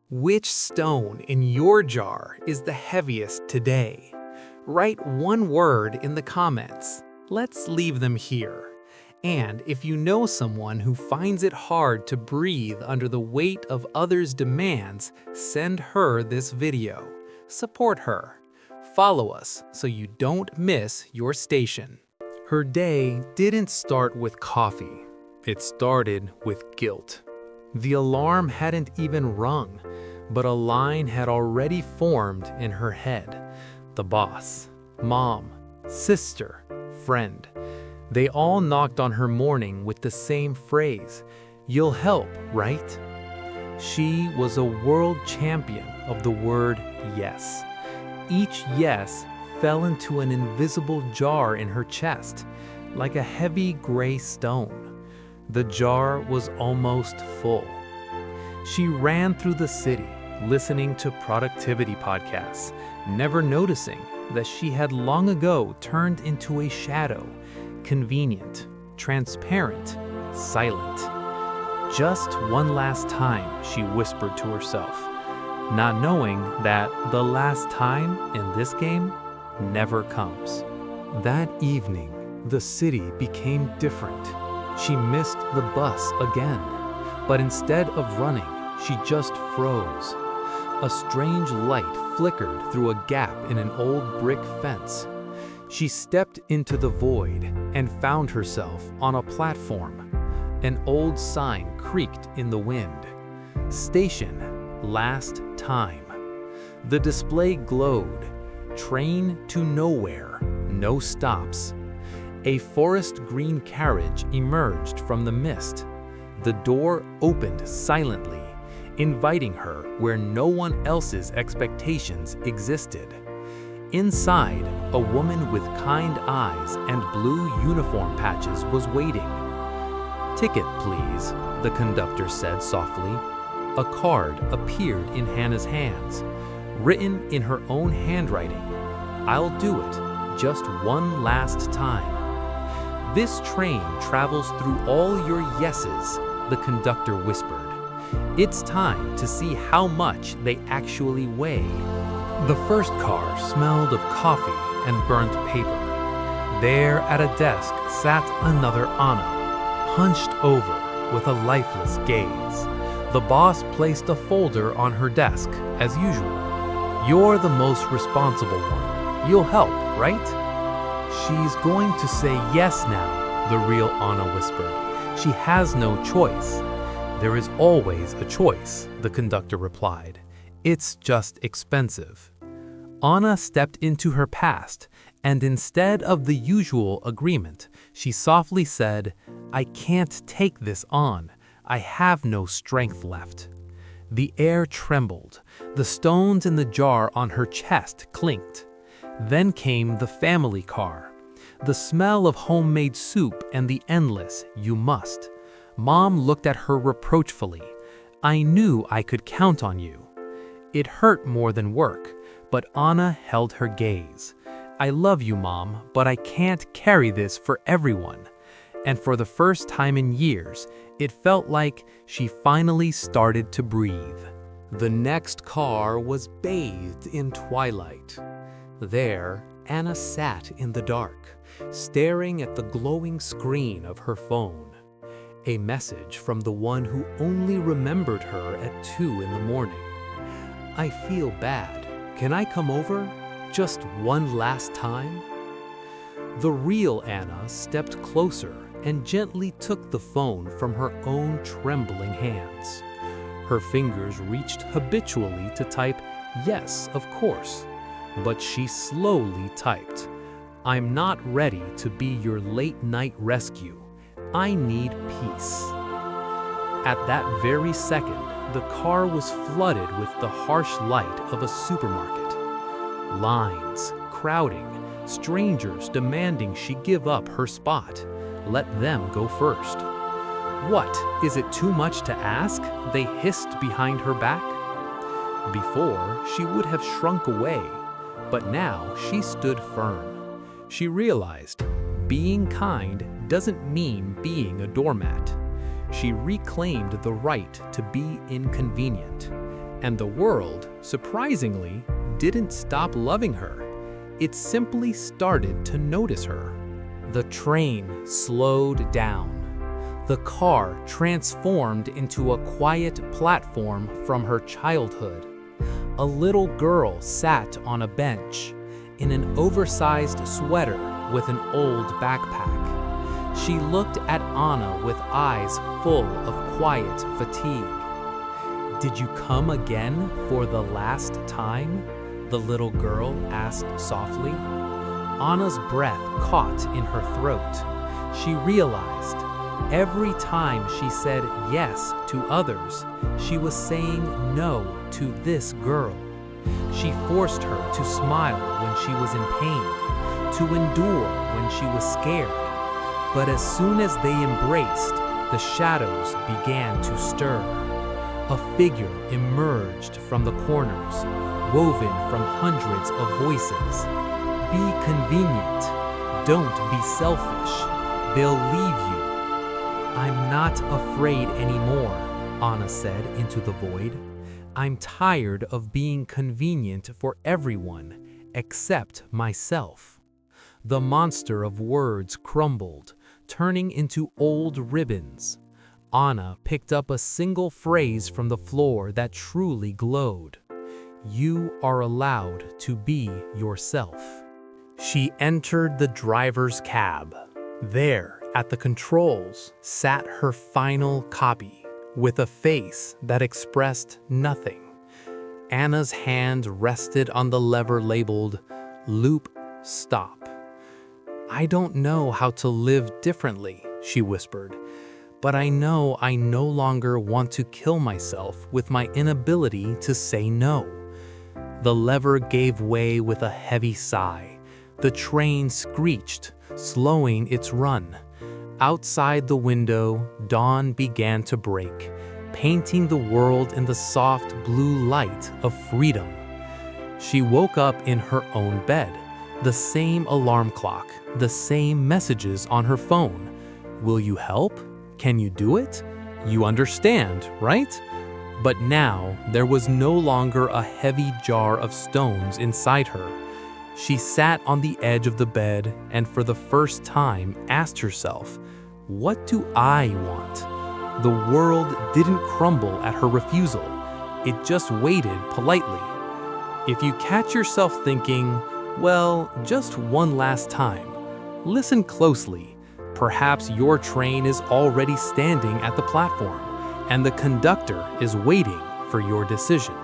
Which stone in your jar is the heaviest today? Write one word in the comments. Let's leave them here. And if you know someone who finds it hard to breathe under the weight of others' demands, send her this video. Support her. Follow us so you don't miss your station. Her day didn't start with coffee. It started with guilt. The alarm hadn't even rung, but a line had already formed in her head. The boss, mom, sister, friend. They all knocked on her morning with the same phrase, "You'll help, right?" She was a world champion of the word yes. Each yes fell into an invisible jar in her chest, like a heavy gray stone. The jar was almost full. She ran through the city, listening to productivity podcasts, never noticing that she had long ago turned into a shadow, convenient, transparent, silent. Just one last time, she whispered to herself, not knowing that the last time in this game never comes. That evening, the city became different. She missed the bus again, but instead of running, she just froze. A strange light flickered through a gap in an old brick fence. She stepped into the void and found herself on a platform. An old sign creaked in the wind. Station, last time. The display glowed. Train to nowhere, no stops. A forest green carriage emerged from the mist. The door opened silently, inviting her where no one else's expectations existed. Inside, a woman with kind eyes and blue uniform patches was waiting. "Ticket, please," the conductor said softly. A card appeared in Hannah's hands, written in her own handwriting. "I'll do it, just one last time." "This train travels through all your yeses," the conductor whispered. "It's time to see how much they actually weigh." The first car smelled of coffee and burnt paper. There at a desk sat another Anna, hunched over with a lifeless gaze. The boss placed a folder on her desk, as usual. "You're the most responsible one. You'll help, right?" "She's going to say yes now," the real Anna whispered. "She has no choice." "There is always a choice," the conductor replied. "It's just expensive." Anna stepped into her past, and instead of the usual agreement, she softly said, "I can't take this on. I have no strength left." The air trembled. The stones in the jar on her chest clinked. Then came the family car. The smell of homemade soup and the endless "you must." Mom looked at her reproachfully. "I knew I could count on you." It hurt more than work, but Anna held her gaze. "I love you, Mom, but I can't carry this for everyone." And for the first time in years, it felt like she finally started to breathe. The next car was bathed in twilight. There, Anna sat in the dark, staring at the glowing screen of her phone. A message from the one who only remembered her at 2 in the morning. "I feel bad. Can I come over? Just one last time?" The real Anna stepped closer and gently took the phone from her own trembling hands. Her fingers reached habitually to type, "Yes, of course." But she slowly typed, "I'm not ready to be your late-night rescue. I need peace." At that very second, the car was flooded with the harsh light of a supermarket. Lines, crowding, strangers demanding she give up her spot. Let them go first. "What, is it too much to ask?" they hissed behind her back. Before, she would have shrunk away, but now she stood firm. She realized being kind doesn't mean being a doormat. She reclaimed the right to be inconvenient. And the world, surprisingly, didn't stop loving her. It simply started to notice her. The train slowed down. The car transformed into a quiet platform from her childhood. A little girl sat on a bench, in an oversized sweater with an old backpack. She looked at Anna with eyes full of quiet fatigue. "Did you come again for the last time?" the little girl asked softly. Anna's breath caught in her throat. She realized every time she said yes to others, she was saying no to this girl. She forced her to smile when she was in pain, to endure when she was scared. But as soon as they embraced, the shadows began to stir. A figure emerged from the corners, woven from hundreds of voices. "Be convenient. Don't be selfish. They'll leave you." "I'm not afraid anymore," Anna said into the void. "I'm tired of being convenient for everyone, except myself." The monster of words crumbled, turning into old ribbons. Anna picked up a single phrase from the floor that truly glowed. "You are allowed to be yourself." She entered the driver's cab. There, at the controls, sat her final copy, with a face that expressed nothing. Anna's hand rested on the lever labeled "Loop Stop." "I don't know how to live differently," she whispered, "but I know I no longer want to kill myself with my inability to say no." The lever gave way with a heavy sigh. The train screeched, slowing its run. Outside the window, dawn began to break, painting the world in the soft blue light of freedom. She woke up in her own bed, the same alarm clock, the same messages on her phone. "Will you help? Can you do it? You understand, right?" But now there was no longer a heavy jar of stones inside her. She sat on the edge of the bed and for the first time asked herself, "What do I want?" The world didn't crumble at her refusal. It just waited politely. If you catch yourself thinking, "Well, just one last time," listen closely. Perhaps your train is already standing at the platform, and the conductor is waiting for your decision.